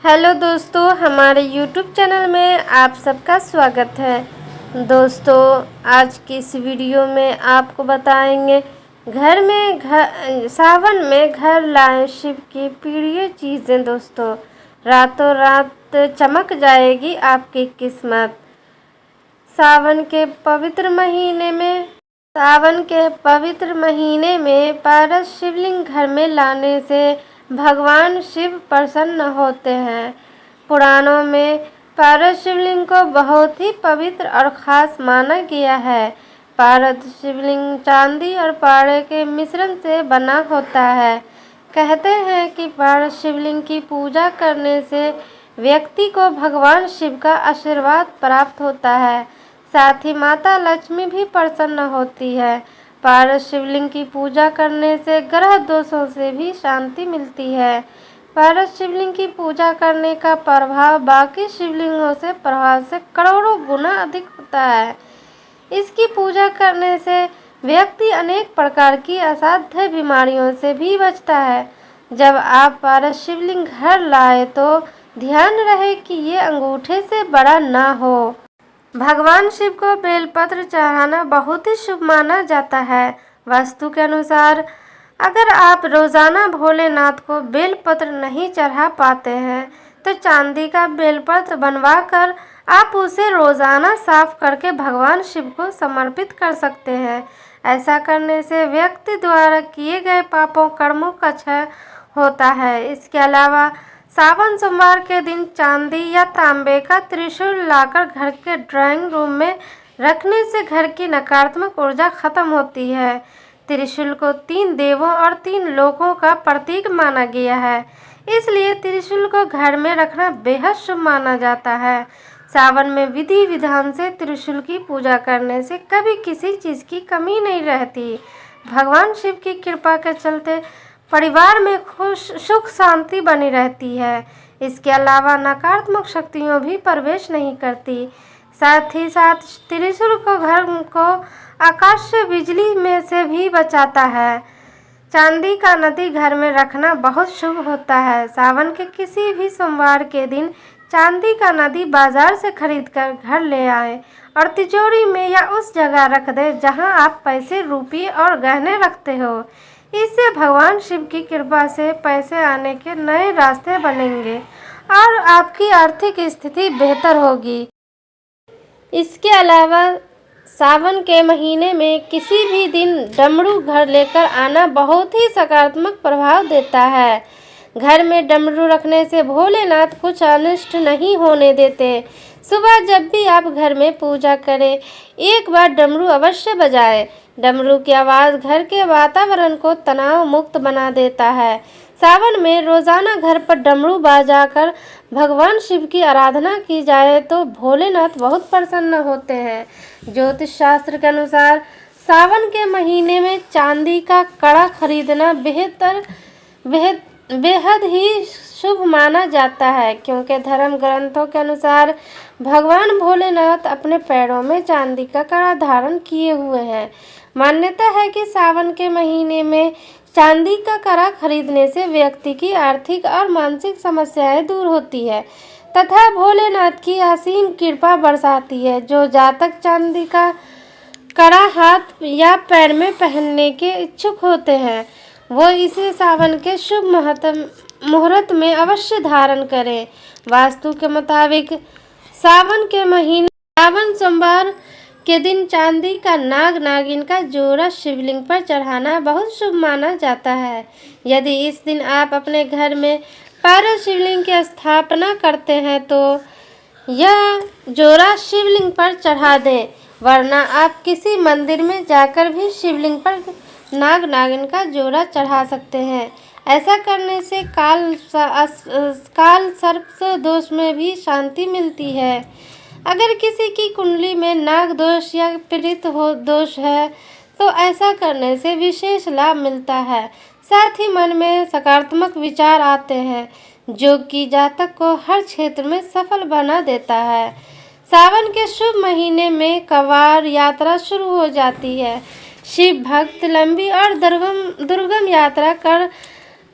Hello दोस्तों, हमारे YouTube channel में आप सबका स्वागत है। दोस्तों, आज की इस वीडियो में आपको बताएंगे सावन में घर लाएं शिव की प्रिय चीज़ें। दोस्तों, रातों रात चमक जाएगी आपकी किस्मत। सावन के पवित्र महीने में पारस शिवलिंग घर में लाने से भगवान शिव प्रसन्न होते हैं। पुराणों में पारस शिवलिंग को बहुत ही पवित्र और ख़ास माना गया है। पारस शिवलिंग चांदी और पारे के मिश्रण से बना होता है। कहते हैं कि पारस शिवलिंग की पूजा करने से व्यक्ति को भगवान शिव का आशीर्वाद प्राप्त होता है। साथ ही माता लक्ष्मी भी प्रसन्न होती है। पारस शिवलिंग की पूजा करने से ग्रह दोषों से भी शांति मिलती है। पारस शिवलिंग की पूजा करने का प्रभाव बाकी शिवलिंगों से प्रभाव से करोड़ों गुना अधिक होता है। इसकी पूजा करने से व्यक्ति अनेक प्रकार की असाध्य बीमारियों से भी बचता है। जब आप पारस शिवलिंग घर लाए तो ध्यान रहे कि ये अंगूठे से बड़ा ना हो। भगवान शिव को बेलपत्र चढ़ाना बहुत ही शुभ माना जाता है। वास्तु के अनुसार अगर आप रोजाना भोलेनाथ को बेलपत्र नहीं चढ़ा पाते हैं तो चांदी का बेलपत्र बनवाकर आप उसे रोजाना साफ करके भगवान शिव को समर्पित कर सकते हैं। ऐसा करने से व्यक्ति द्वारा किए गए पापों कर्मों का क्षय होता है। इसके अलावा सावन सोमवार के दिन चांदी या तांबे का त्रिशूल लाकर घर के ड्राइंग रूम में रखने से घर की नकारात्मक ऊर्जा खत्म होती है। त्रिशूल को 3 देवों और 3 लोकों का प्रतीक माना गया है, इसलिए त्रिशूल को घर में रखना बेहद शुभ माना जाता है। सावन में विधि विधान से त्रिशूल की पूजा करने से कभी किसी चीज़ की कमी नहीं रहती। भगवान शिव की कृपा के चलते परिवार में सुख शांति बनी रहती है। इसके अलावा नकारात्मक शक्तियों भी प्रवेश नहीं करती। साथ ही साथ त्रिशूल को घर को आकाशीय बिजली में से भी बचाता है। चांदी का नदी घर में रखना बहुत शुभ होता है। सावन के किसी भी सोमवार के दिन चांदी का नदी बाजार से खरीदकर घर ले आए और तिजोरी में या उस जगह रख दें जहां आप पैसे, रुपये और गहने रखते हो। इससे भगवान शिव की कृपा से पैसे आने के नए रास्ते बनेंगे और आपकी आर्थिक स्थिति बेहतर होगी। इसके अलावा सावन के महीने में किसी भी दिन डमरू घर लेकर आना बहुत ही सकारात्मक प्रभाव देता है। घर में डमरू रखने से भोलेनाथ कुछ अनिष्ट नहीं होने देते। सुबह जब भी आप घर में पूजा करें, एक बार डमरू अवश्य बजाएं। डमरू की आवाज़ घर के वातावरण को तनाव मुक्त बना देता है। सावन में रोजाना घर पर डमरू बजाकर भगवान शिव की आराधना की जाए तो भोलेनाथ बहुत प्रसन्न होते हैं। ज्योतिष शास्त्र के अनुसार सावन के महीने में चांदी का कड़ा खरीदना बेहद ही शुभ माना जाता है, क्योंकि धर्म ग्रंथों के अनुसार भगवान भोलेनाथ अपने पैरों में चांदी का कड़ा धारण किए हुए हैं। मान्यता है कि सावन के महीने में चांदी का कड़ा खरीदने से व्यक्ति की आर्थिक और मानसिक समस्याएं दूर होती है तथा भोलेनाथ की असीम कृपा बरसाती है। जो जातक चांदी का कड़ा हाथ या पैर में पहनने के इच्छुक होते हैं वो इसे सावन के शुभ मुहूर्त में अवश्य धारण करें। वास्तु के मुताबिक सावन सोमवार के दिन चांदी का नाग नागिन का जोड़ा शिवलिंग पर चढ़ाना बहुत शुभ माना जाता है। यदि इस दिन आप अपने घर में पारस शिवलिंग की स्थापना करते हैं तो यह जोड़ा शिवलिंग पर चढ़ा दें, वरना आप किसी मंदिर में जाकर भी शिवलिंग पर नाग नागिन का जोड़ा चढ़ा सकते हैं। ऐसा करने से काल सर्प दोष में भी शांति मिलती है। अगर किसी की कुंडली में नाग दोष या पीड़ित हो दोष है तो ऐसा करने से विशेष लाभ मिलता है। साथ ही मन में सकारात्मक विचार आते हैं जो कि जातक को हर क्षेत्र में सफल बना देता है। सावन के शुभ महीने में कांवड़ यात्रा शुरू हो जाती है। शिव भक्त लंबी और दुर्गम यात्रा कर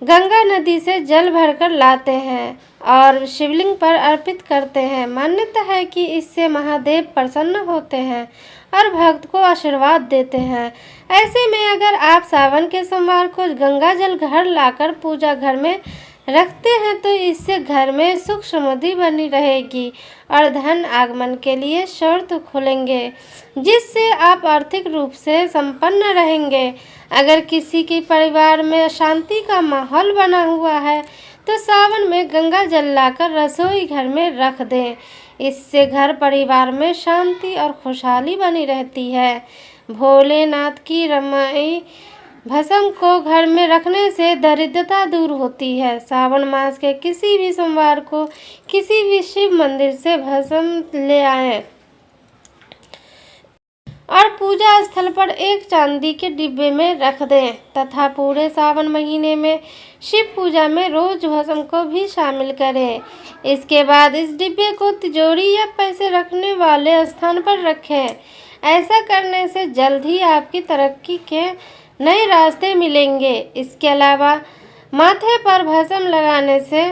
गंगा नदी से जल भरकर लाते हैं और शिवलिंग पर अर्पित करते हैं। मान्यता है कि इससे महादेव प्रसन्न होते हैं और भक्त को आशीर्वाद देते हैं। ऐसे में अगर आप सावन के सोमवार को गंगा जल घर लाकर पूजा घर में रखते हैं तो इससे घर में सुख समृद्धि बनी रहेगी और धन आगमन के लिए स्रोत खुलेंगे, जिससे आप आर्थिक रूप से संपन्न रहेंगे। अगर किसी के परिवार में अशांति का माहौल बना हुआ है तो सावन में गंगा जल लाकर रसोई घर में रख दें। इससे घर परिवार में शांति और खुशहाली बनी रहती है। भोलेनाथ की रमाई भस्म को घर में रखने से दरिद्रता दूर होती है। सावन मास के किसी भी सोमवार को किसी भी शिव मंदिर से भस्म ले आएं और पूजा स्थल पर एक चांदी के डिब्बे में रख दें तथा पूरे सावन महीने में शिव पूजा में रोज भस्म को भी शामिल करें। इसके बाद इस डिब्बे को तिजोरी या पैसे रखने वाले स्थान पर रखें। ऐसा करने से जल्द ही आपकी तरक्की के नए रास्ते मिलेंगे। इसके अलावा माथे पर भस्म लगाने से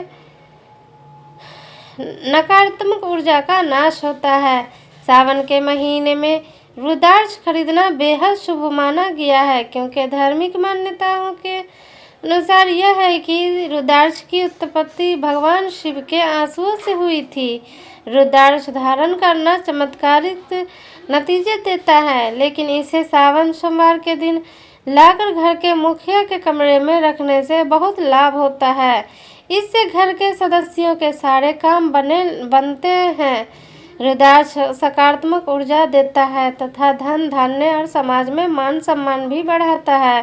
नकारात्मक ऊर्जा का नाश होता है। सावन के महीने में रुद्राक्ष खरीदना बेहद शुभ माना गया है, क्योंकि धार्मिक मान्यताओं के अनुसार यह है कि रुद्राक्ष की उत्पत्ति भगवान शिव के आंसुओं से हुई थी। रुद्राक्ष धारण करना चमत्कारिक नतीजे देता है, लेकिन इसे सावन सोमवार के दिन लाकर घर के मुखिया के कमरे में रखने से बहुत लाभ होता है। इससे घर के सदस्यों के सारे काम बनते हैं। रुद्राक्ष सकारात्मक ऊर्जा देता है तथा धन धान्य और समाज में मान सम्मान भी बढ़ाता है।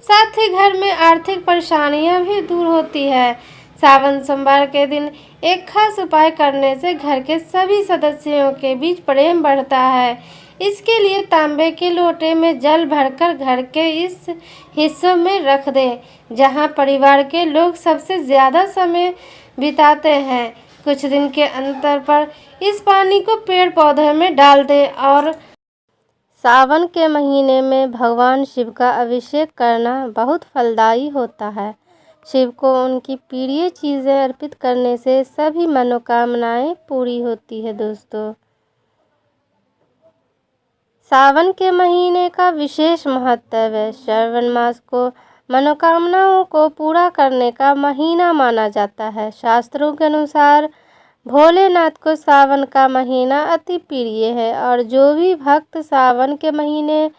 साथ ही घर में आर्थिक परेशानियां भी दूर होती है। सावन सोमवार के दिन एक खास उपाय करने से घर के सभी सदस्यों के बीच प्रेम बढ़ता है। इसके लिए तांबे के लोटे में जल भरकर घर के इस हिस्सों में रख दें जहां परिवार के लोग सबसे ज़्यादा समय बिताते हैं। कुछ दिन के अंतर पर इस पानी को पेड़ पौधे में डाल दें और सावन के महीने में भगवान शिव का अभिषेक करना बहुत फलदायी होता है। शिव को उनकी प्रिय चीज़ें अर्पित करने से सभी मनोकामनाएं पूरी होती है। दोस्तों, सावन के महीने का विशेष महत्व है। श्रावण मास को मनोकामनाओं को पूरा करने का महीना माना जाता है। शास्त्रों के अनुसार भोलेनाथ को सावन का महीना अति प्रिय है और जो भी भक्त सावन के महीने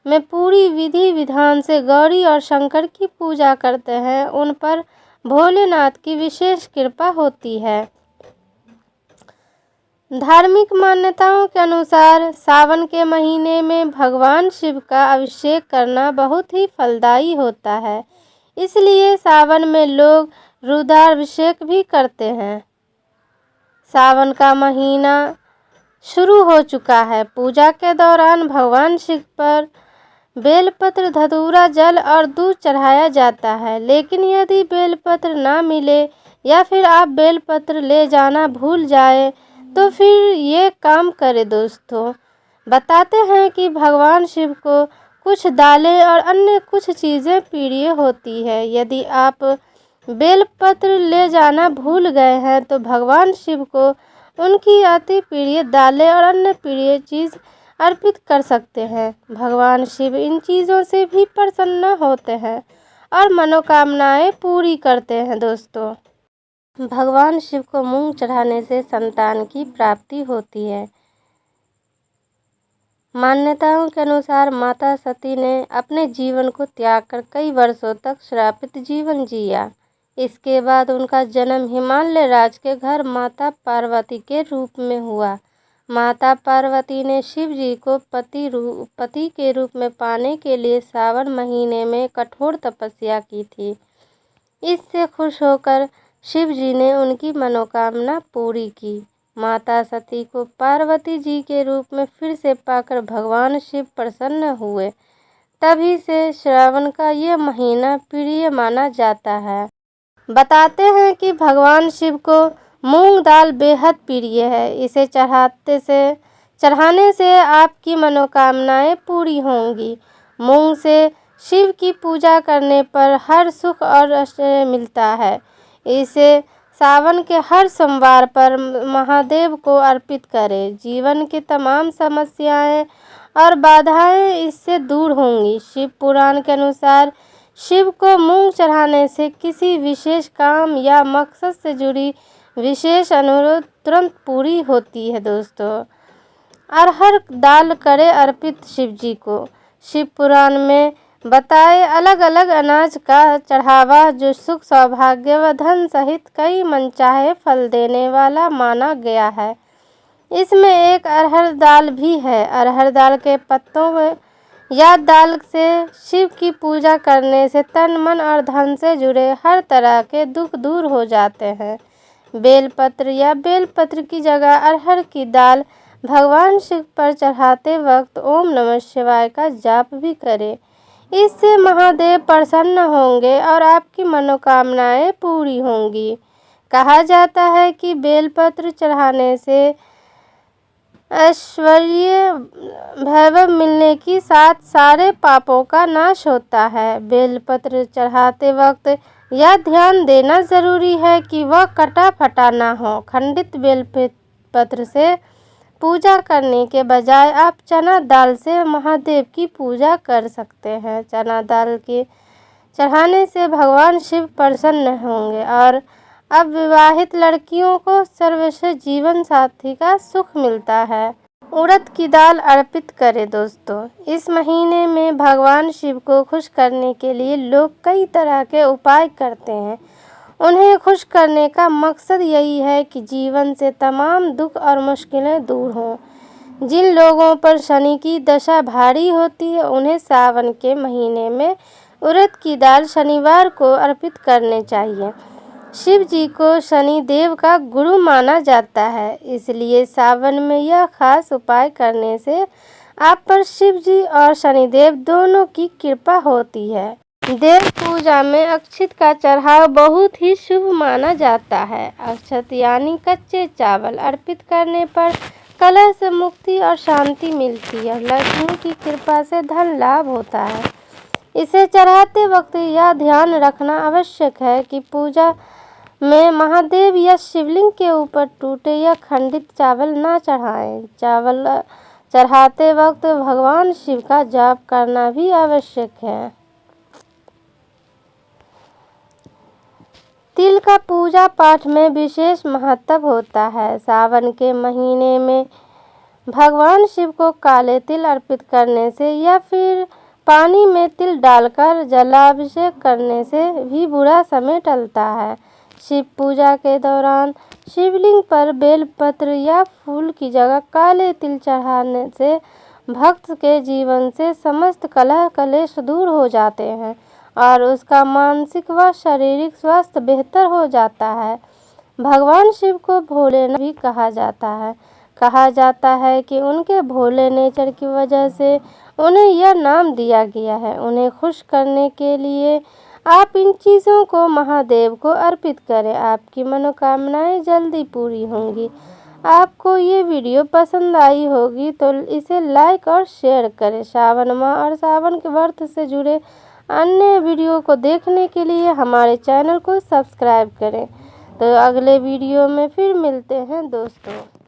में पूरी विधि विधान से गौरी और शंकर की पूजा करते हैं, उन पर भोलेनाथ की विशेष कृपा होती है। धार्मिक मान्यताओं के अनुसार सावन के महीने में भगवान शिव का अभिषेक करना बहुत ही फलदायी होता है। इसलिए सावन में लोग रुद्राभिषेक भी करते हैं। सावन का महीना शुरू हो चुका है। पूजा के दौरान भगवान शिव पर बेलपत्र, धतूरा, जल और दूध चढ़ाया जाता है। लेकिन यदि बेलपत्र ना मिले या फिर आप बेलपत्र ले जाना भूल जाए तो फिर ये काम करें। दोस्तों, बताते हैं कि भगवान शिव को कुछ दालें और अन्य कुछ चीज़ें प्रिय होती है। यदि आप बेलपत्र ले जाना भूल गए हैं तो भगवान शिव को उनकी अति प्रिय दालें और अन्य प्रिय चीज़ अर्पित कर सकते हैं। भगवान शिव इन चीज़ों से भी प्रसन्न होते हैं और मनोकामनाएं पूरी करते हैं। दोस्तों, भगवान शिव को मूंग चढ़ाने से संतान की प्राप्ति होती है। मान्यताओं के अनुसार माता सती ने अपने जीवन को त्याग कर कई वर्षों तक श्रापित जीवन जिया। इसके बाद उनका जन्म हिमालय राज्य के घर माता पार्वती के रूप में हुआ। माता पार्वती ने शिव जी को पति के रूप में पाने के लिए सावन महीने में कठोर तपस्या की थी। इससे खुश होकर शिव जी ने उनकी मनोकामना पूरी की। माता सती को पार्वती जी के रूप में फिर से पाकर भगवान शिव प्रसन्न हुए। तभी से श्रावण का ये महीना प्रिय माना जाता है। बताते हैं कि भगवान शिव को मूंग दाल बेहद प्रिय है। इसे चढ़ाने से आपकी मनोकामनाएं पूरी होंगी। मूंग से शिव की पूजा करने पर हर सुख और ऐश्वर्य मिलता है। इसे सावन के हर सोमवार पर महादेव को अर्पित करें। जीवन की तमाम समस्याएं और बाधाएं इससे दूर होंगी। शिव पुराण के अनुसार शिव को मूंग चढ़ाने से किसी विशेष काम या मकसद से जुड़ी विशेष अनुरोध तुरंत पूरी होती है। दोस्तों, अरहर दाल करें अर्पित शिव जी को। शिव पुराण में बताए अलग अलग अनाज का चढ़ावा जो सुख, सौभाग्य व धन सहित कई मनचाहे फल देने वाला माना गया है। इसमें एक अरहर दाल भी है। अरहर दाल के पत्तों में या दाल से शिव की पूजा करने से तन, मन और धन से जुड़े हर तरह के दुख दूर हो जाते हैं। बेलपत्र या बेलपत्र की जगह अरहर की दाल भगवान शिव पर चढ़ाते वक्त ओम नमः शिवाय का जाप भी करें। इससे महादेव प्रसन्न होंगे और आपकी मनोकामनाएं पूरी होंगी। कहा जाता है कि बेलपत्र चढ़ाने से ऐश्वर्य, वैभव मिलने के साथ सारे पापों का नाश होता है। बेलपत्र चढ़ाते वक्त यह ध्यान देना जरूरी है कि वह कटा फटा ना हो। खंडित बेलपत्र से पूजा करने के बजाय आप चना दाल से महादेव की पूजा कर सकते हैं। चना दाल के चढ़ाने से भगवान शिव प्रसन्न होंगे और अब विवाहित लड़कियों को सर्वश्रेष्ठ जीवन साथी का सुख मिलता है। उड़द की दाल अर्पित करें। दोस्तों, इस महीने में भगवान शिव को खुश करने के लिए लोग कई तरह के उपाय करते हैं। उन्हें खुश करने का मकसद यही है कि जीवन से तमाम दुख और मुश्किलें दूर हों। जिन लोगों पर शनि की दशा भारी होती है उन्हें सावन के महीने में उड़द की दाल शनिवार को अर्पित करने चाहिए। शिव जी को शनि देव का गुरु माना जाता है, इसलिए सावन में यह खास उपाय करने से आप पर शिव जी और शनिदेव दोनों की कृपा होती है। देव पूजा में अक्षत का चढ़ाव बहुत ही शुभ माना जाता है। अक्षत यानी कच्चे चावल अर्पित करने पर कलह से मुक्ति और शांति मिलती है। लक्ष्मी की कृपा से धन लाभ होता है। इसे चढ़ाते वक्त यह ध्यान रखना आवश्यक है कि पूजा में महादेव या शिवलिंग के ऊपर टूटे या खंडित चावल ना चढ़ाएं। चावल चढ़ाते वक्त भगवान शिव का जाप करना भी आवश्यक है। तिल का पूजा पाठ में विशेष महत्व होता है। सावन के महीने में भगवान शिव को काले तिल अर्पित करने से या फिर पानी में तिल डालकर जलाभिषेक करने से भी बुरा समय टलता है। शिव पूजा के दौरान शिवलिंग पर बेलपत्र या फूल की जगह काले तिल चढ़ाने से भक्त के जीवन से समस्त कलह कलेश दूर हो जाते हैं और उसका मानसिक व शारीरिक स्वास्थ्य बेहतर हो जाता है। भगवान शिव को भोलेनाथ भी कहा जाता है। कहा जाता है कि उनके भोले नेचर की वजह से उन्हें यह नाम दिया गया है। उन्हें खुश करने के लिए आप इन चीज़ों को महादेव को अर्पित करें। आपकी मनोकामनाएं जल्दी पूरी होंगी। आपको ये वीडियो पसंद आई होगी तो इसे लाइक और शेयर करें। सावन माह और सावन के व्रत से जुड़े अन्य वीडियो को देखने के लिए हमारे चैनल को सब्सक्राइब करें। तो अगले वीडियो में फिर मिलते हैं दोस्तों।